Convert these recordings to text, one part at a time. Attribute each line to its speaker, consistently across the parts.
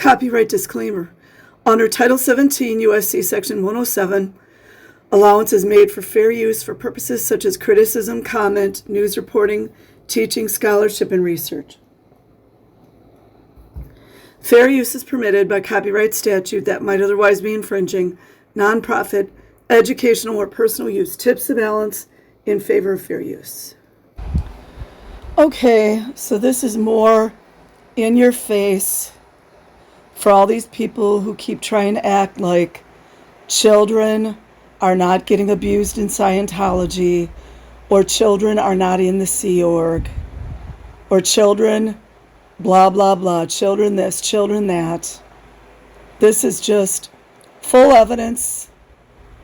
Speaker 1: Copyright disclaimer. Under Title 17 U.S.C. Section 107, allowance is made for fair use for purposes such as criticism, comment, news reporting, teaching, scholarship, and research. Fair use is permitted by copyright statute that might otherwise be infringing nonprofit, educational, or personal use. Tips the balance in favor of fair use. Okay, so this is more in your face for all these people who keep trying to act like children are not getting abused in Scientology, or children are not in the Sea Org, or children blah blah blah, children this, children that. This is just full evidence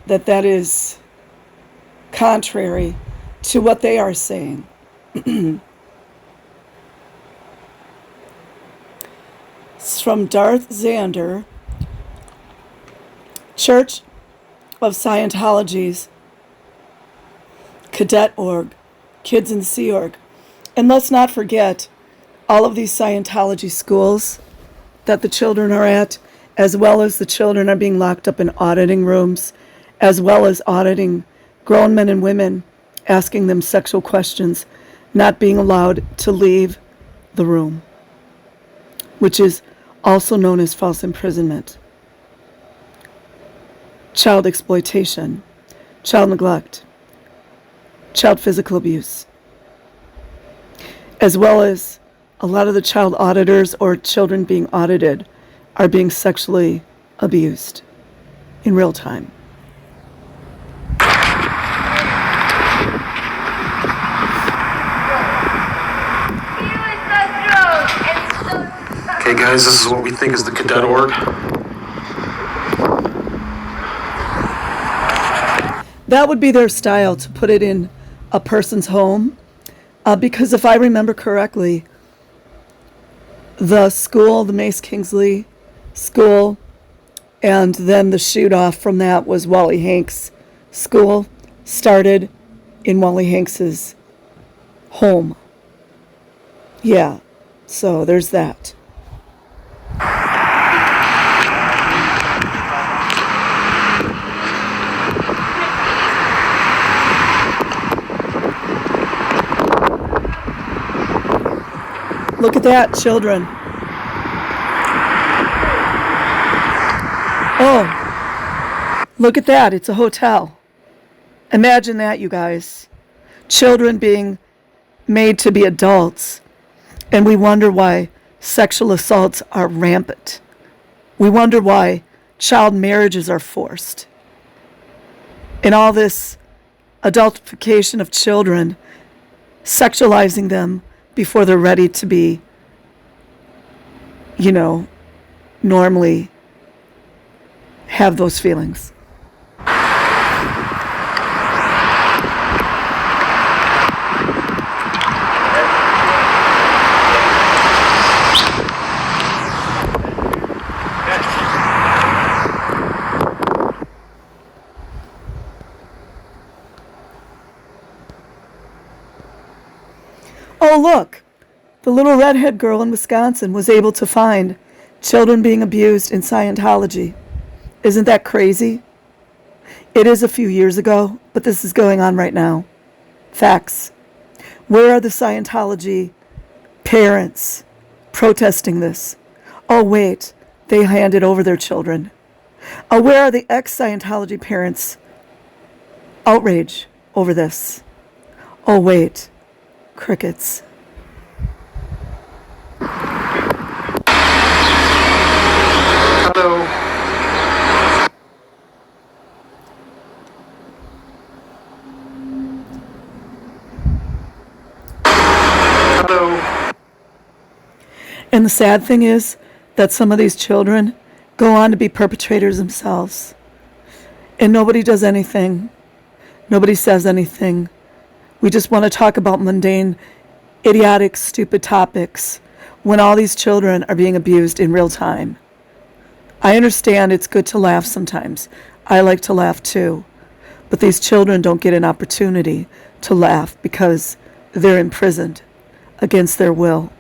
Speaker 1: that that is contrary to what they are saying. It's from Darth Zander, Church of Scientology's Cadet Org, Kids in the Sea Org. And let's not forget all of these Scientology schools that the children are at, as well as the children are being locked up in auditing rooms, as well as auditing grown men and women, asking them sexual questions, not being allowed to leave the room, which is also known as false imprisonment, child exploitation, child neglect, child physical abuse, as well as a lot of the child auditors or children being audited are being sexually abused in real time.
Speaker 2: Okay guys, this is what we think is the Cadet Org.
Speaker 1: That would be their style, to put it in a person's home, because if I remember correctly, the school, the Mace Kingsley school, and then the shoot-off from that was Wally Hanks' school, started in Wally Hanks's home. Yeah, so there's that. Look at that, children. Oh, look at that. It's a hotel. Imagine that, you guys. Children being made to be adults. And we wonder why sexual assaults are rampant. We wonder why child marriages are forced. And all this adultification of children, sexualizing them before they're ready to be, normally have those feelings. Oh, look, the little redhead girl in Wisconsin was able to find children being abused in Scientology. Isn't that crazy? It is a few years ago, but this is going on right now. Facts. Where are the Scientology parents protesting this? Oh, wait, they handed over their children. Oh, where are the ex-Scientology parents' outrage over this? Oh, wait. Crickets.
Speaker 2: Hello. Hello.
Speaker 1: And the sad thing is that some of these children go on to be perpetrators themselves. And nobody does anything. Nobody says anything. We just want to talk about mundane, idiotic, stupid topics when all these children are being abused in real time. I understand it's good to laugh sometimes. I like to laugh too. But these children don't get an opportunity to laugh because they're imprisoned against their will.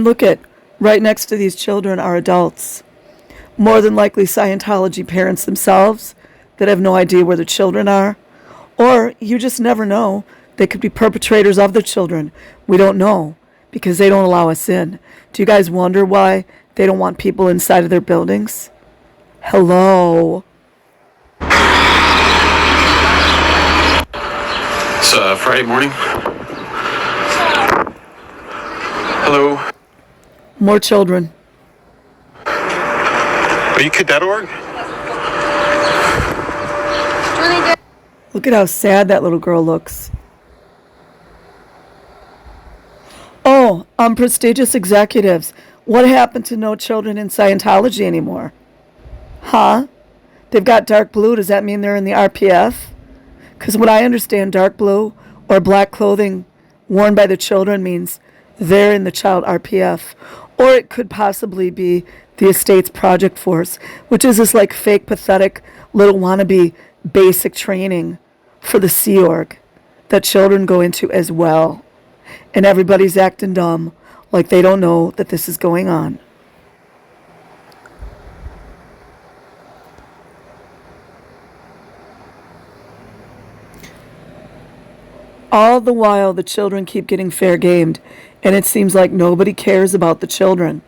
Speaker 1: And look at, right next to these children are adults. More than likely Scientology parents themselves that have no idea where the children are. Or you just never know. They could be perpetrators of the children. We don't know because they don't allow us in. Do you guys wonder why they don't want people inside of their buildings? Hello.
Speaker 2: It's Friday morning. Hello.
Speaker 1: More children.
Speaker 2: Are you Cadet org?
Speaker 1: Look at how sad that little girl looks. Oh, prestigious executives. What happened to no children in Scientology anymore? Huh? They've got dark blue. Does that mean they're in the RPF? Because what I understand, dark blue or black clothing worn by the children means they're in the child RPF. Or it could possibly be the estate's project force, which is this like fake, pathetic, little wannabe basic training for the Sea Org that children go into as well. And everybody's acting dumb, like they don't know that this is going on. All the while, the children keep getting fair gamed, and it seems like nobody cares about the children.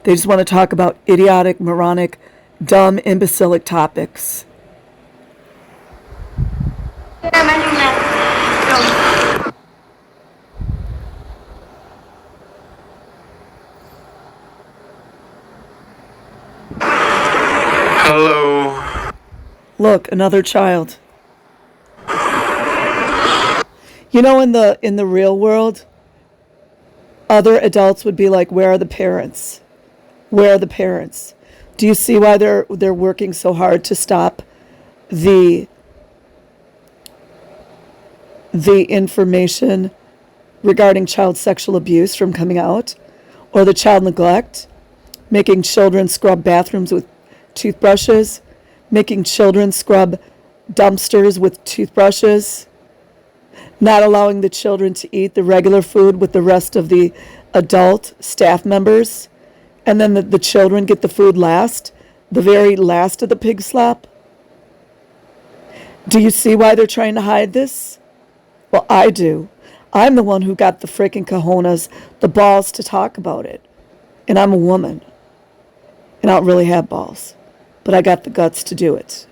Speaker 1: They just want to talk about idiotic, moronic, dumb, imbecilic topics.
Speaker 2: Hello.
Speaker 1: Look, another child. You know, in the real world, other adults would be like, "Where are the parents? Where are the parents?" Do you see why they're working so hard to stop the information regarding child sexual abuse from coming out, or the child neglect, making children scrub bathrooms with toothbrushes, making children scrub dumpsters with toothbrushes, not allowing the children to eat the regular food with the rest of the adult staff members, and then the children get the food last, the very last of the pig slop? Do you see why they're trying to hide this? Well, I do. I'm the one who got the freaking cojones, the balls to talk about it. And I'm a woman. And I don't really have balls. But I got the guts to do it.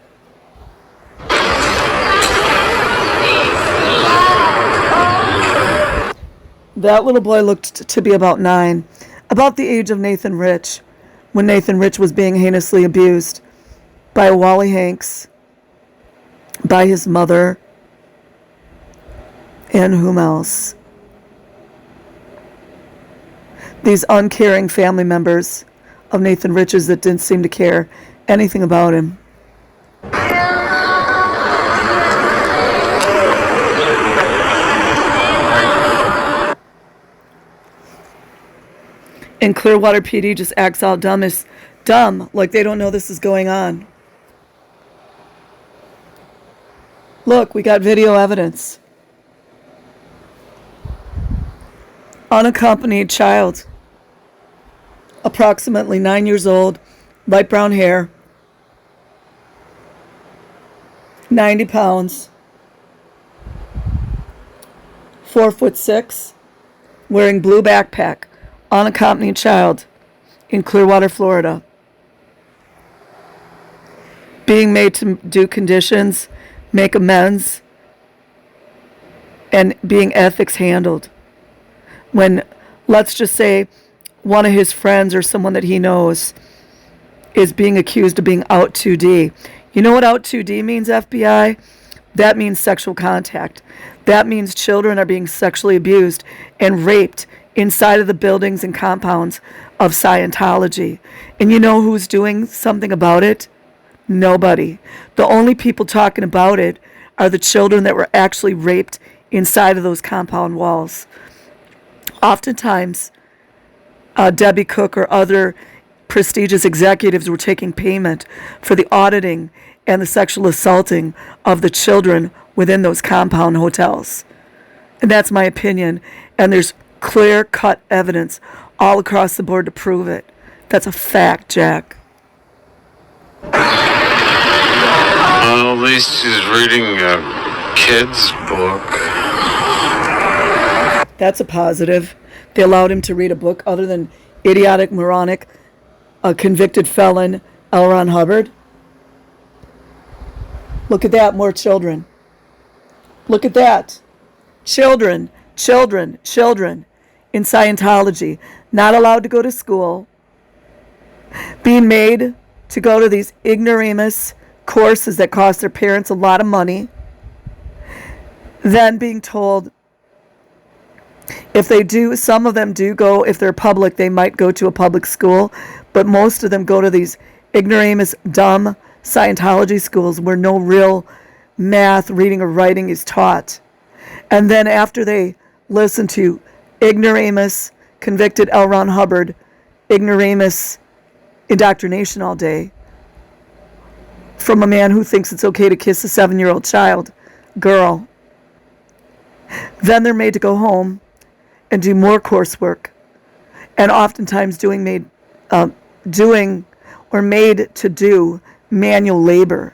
Speaker 1: That little boy looked to be about 9, about the age of Nathan Rich, when Nathan Rich was being heinously abused by Wally Hanks, by his mother, and whom else? These uncaring family members of Nathan Rich's that didn't seem to care anything about him. And Clearwater PD just acts all dumb, like they don't know this is going on. Look, we got video evidence. Unaccompanied child, approximately 9 years old, light brown hair, 90 pounds, 4'6", wearing blue backpack, unaccompanied child in Clearwater, Florida. Being made to do conditions, make amends, and being ethics handled. When, let's just say, one of his friends or someone that he knows is being accused of being out 2D. You know what out 2D means, FBI? That means sexual contact. That means children are being sexually abused and raped inside of the buildings and compounds of Scientology. And you know who's doing something about it? Nobody. The only people talking about it are the children that were actually raped inside of those compound walls. Oftentimes, Debbie Cook or other prestigious executives were taking payment for the auditing and the sexual assaulting of the children within those compound hotels. And that's my opinion. And there's clear-cut evidence all across the board to prove it. That's a fact, Jack.
Speaker 2: Well, at least he's reading a kid's book.
Speaker 1: That's a positive. They allowed him to read a book other than idiotic, moronic, a convicted felon, L. Ron Hubbard. Look at that, more children. Look at that. Children, children, children in Scientology, not allowed to go to school, being made to go to these ignoramus courses that cost their parents a lot of money, then being told if they do, some of them do go, if they're public, they might go to a public school, but most of them go to these ignoramus, dumb Scientology schools where no real math, reading, or writing is taught. And then after they listen to ignoramus, convicted L. Ron Hubbard, ignoramus indoctrination all day from a man who thinks it's okay to kiss a 7-year-old child, girl, then they're made to go home and do more coursework, and oftentimes made to do manual labor,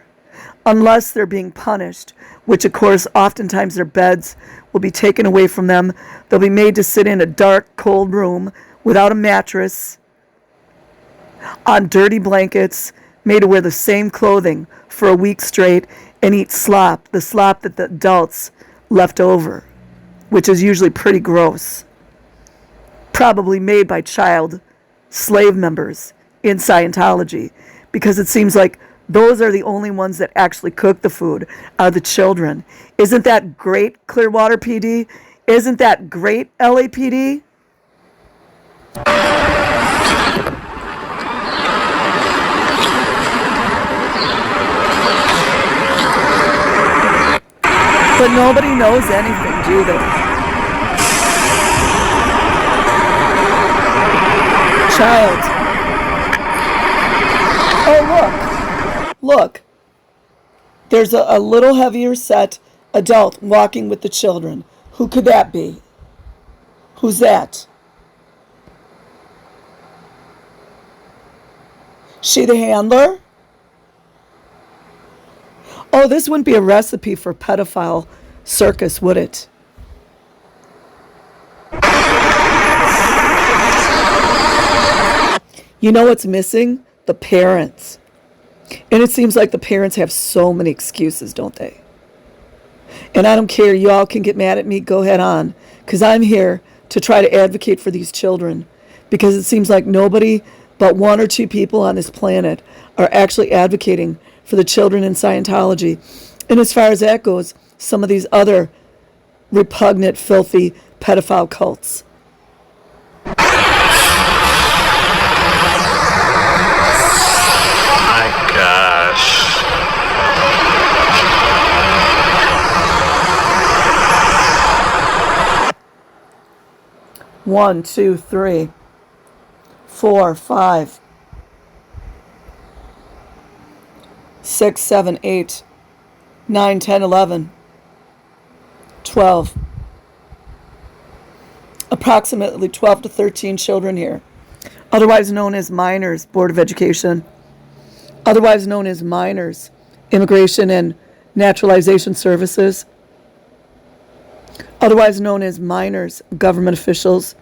Speaker 1: unless they're being punished, which of course oftentimes their beds will be taken away from them. They'll be made to sit in a dark, cold room without a mattress, on dirty blankets, made to wear the same clothing for a week straight, and eat slop, the slop that the adults left over, which is usually pretty gross. Probably made by child slave members in Scientology, because it seems like those are the only ones that actually cook the food, are the children. Isn't that great, Clearwater PD? Isn't that great, LAPD? But nobody knows anything, do they? Child. Oh, look. There's a little heavier set adult walking with the children. Who could that be? Who's that? She the handler? Oh, this wouldn't be a recipe for pedophile circus, would it? You know what's missing? The parents. And it seems like the parents have so many excuses, don't they? And I don't care. You all can get mad at me. Go ahead on. Because I'm here to try to advocate for these children. Because it seems like nobody but one or two people on this planet are actually advocating for the children in Scientology. And as far as that goes, some of these other repugnant, filthy, pedophile cults.
Speaker 2: Gosh.
Speaker 1: One, two, three, 4, 5, 6, 7, 8, 9, 10, 11, 12. Approximately 12 to 13 children here, otherwise known as minors, Board of Education. Otherwise known as minors, Immigration and Naturalization Services. Otherwise known as minors, government officials.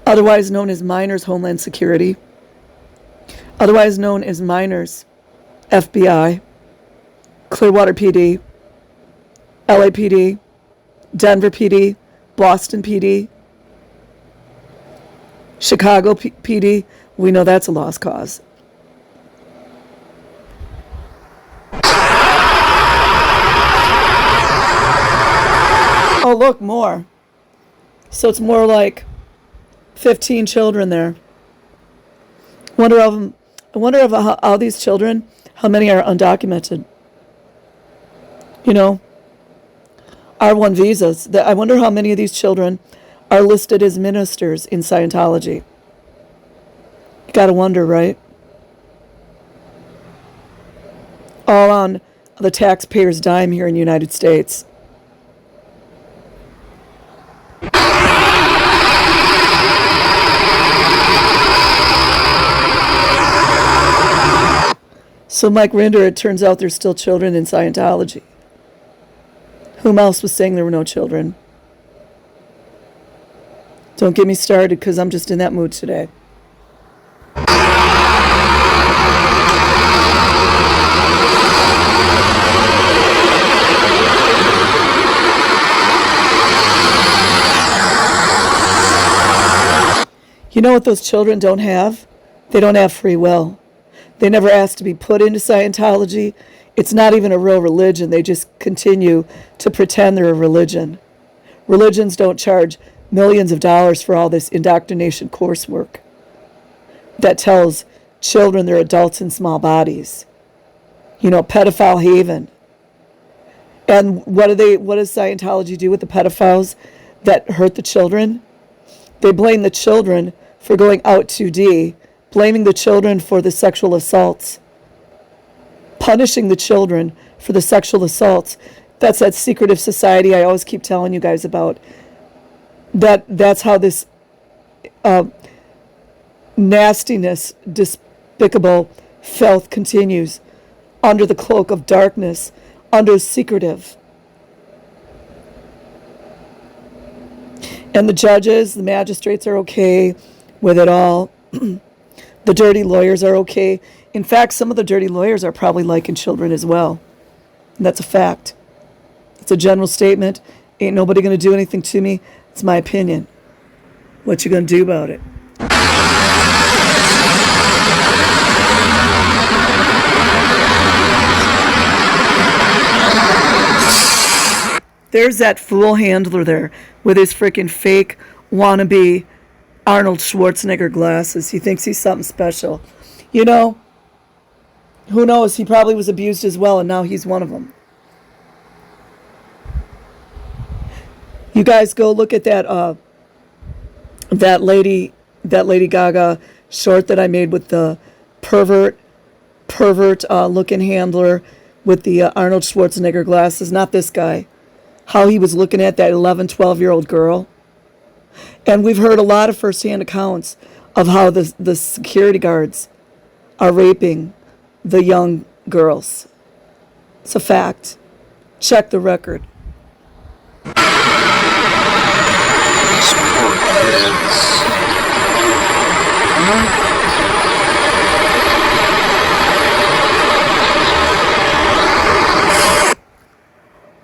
Speaker 1: Otherwise known as minors, Homeland Security. Otherwise known as minors, FBI, Clearwater PD, LAPD, Denver PD, Boston PD, Chicago PD. We know that's a lost cause. Oh, look, more. So it's more like 15 children there. I wonder of how these children, how many are undocumented. You know, R1 visas. I wonder how many of these children are listed as ministers in Scientology. You gotta wonder, right? All on the taxpayers' dime here in the United States. So, Mike Rinder, it turns out there's still children in Scientology. Whom else was saying there were no children? Don't get me started, because I'm just in that mood today. You know what those children don't have? They don't have free will. They never asked to be put into Scientology. It's not even a real religion. They just continue to pretend they're a religion. Religions don't charge millions of dollars for all this indoctrination coursework that tells children they're adults in small bodies. You know, pedophile haven. And what does Scientology do with the pedophiles that hurt the children? They blame the children for going out 2D, blaming the children for the sexual assaults, punishing the children for the sexual assaults. That's that secretive society I always keep telling you guys about. That's how this nastiness, despicable filth continues under the cloak of darkness, under secretive. And the judges, the magistrates are okay with it all. The dirty lawyers are okay. In fact, some of the dirty lawyers are probably liking children as well. And that's a fact. It's a general statement. Ain't nobody going to do anything to me. It's my opinion. What you going to do about it? There's that fool handler there with his freaking fake wannabe Arnold Schwarzenegger glasses. He thinks he's something special. You know, who knows? He probably was abused as well, and now he's one of them. You guys go look at that Lady Gaga short that I made with the pervert looking handler with the Arnold Schwarzenegger glasses. Not this guy. How he was looking at that 11, 12-year-old girl. And we've heard a lot of firsthand accounts of how the security guards are raping the young girls. It's a fact. Check the record.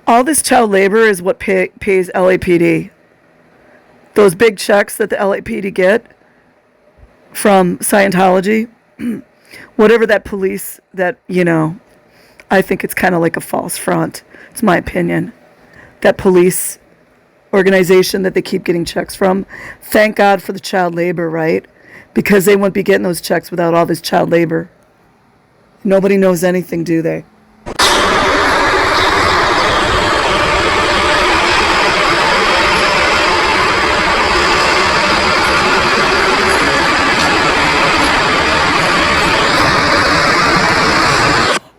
Speaker 1: All this child labor is what pays LAPD. Those big checks that the LAPD get from Scientology, whatever that police, that, you know, I think it's kind of like a false front. It's my opinion. That police organization that they keep getting checks from, thank God for the child labor, right? Because they wouldn't be getting those checks without all this child labor. Nobody knows anything, do they?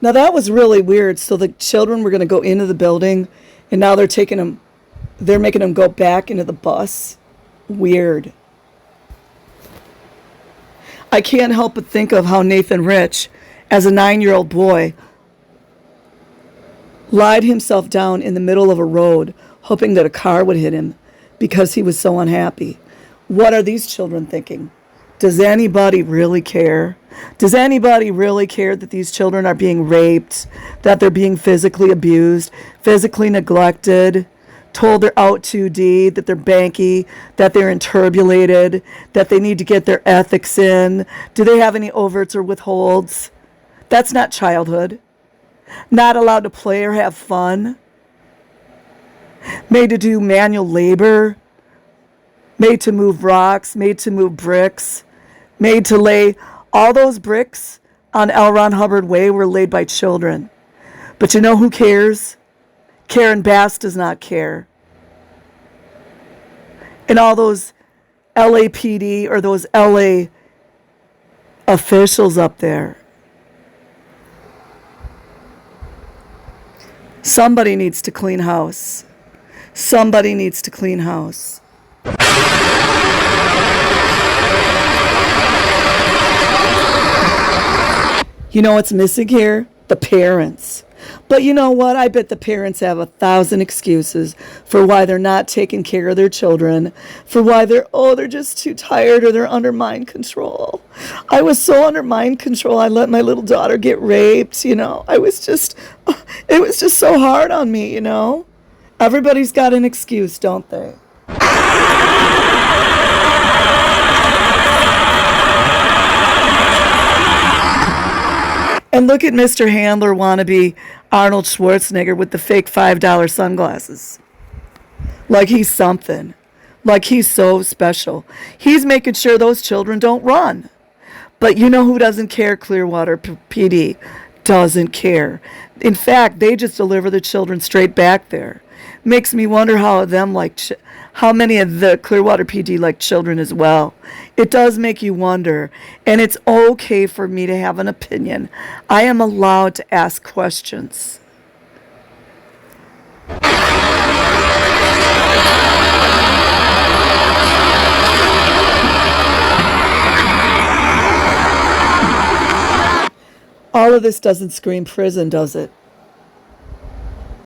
Speaker 1: Now that was really weird. So the children were going to go into the building, and now they're making them go back into the bus. Weird. I can't help but think of how Nathan Rich, as a 9-year-old boy, lied himself down in the middle of a road, hoping that a car would hit him because he was so unhappy. What are these children thinking? Does anybody really care? Does anybody really care that these children are being raped, that they're being physically abused, physically neglected, told they're out 2D, that they're banky, that they're inturbulated, that they need to get their ethics in? Do they have any overts or withholds? That's not childhood. Not allowed to play or have fun. Made to do manual labor. Made to move rocks, made to move bricks, made to lay. All those bricks on L. Ron Hubbard Way were laid by children. But you know who cares? Karen Bass does not care. And all those LAPD or those LA officials up there. Somebody needs to clean house. Somebody needs to clean house. You know what's missing here? The parents. But you know what? I bet the parents have 1,000 excuses for why they're not taking care of their children, for why they're just too tired or they're under mind control. I was so under mind control, I let my little daughter get raped, it was just so hard on me. Everybody's got an excuse, don't they? And look at Mr. Handler wannabe Arnold Schwarzenegger with the fake $5 sunglasses. Like he's something. Like he's so special. He's making sure those children don't run. But you know who doesn't care? Clearwater PD doesn't care. In fact, they just deliver the children straight back there. Makes me wonder how many of the Clearwater PD like children as well. It does make you wonder, and it's okay for me to have an opinion. I am allowed to ask questions. All of this doesn't scream prison, does it?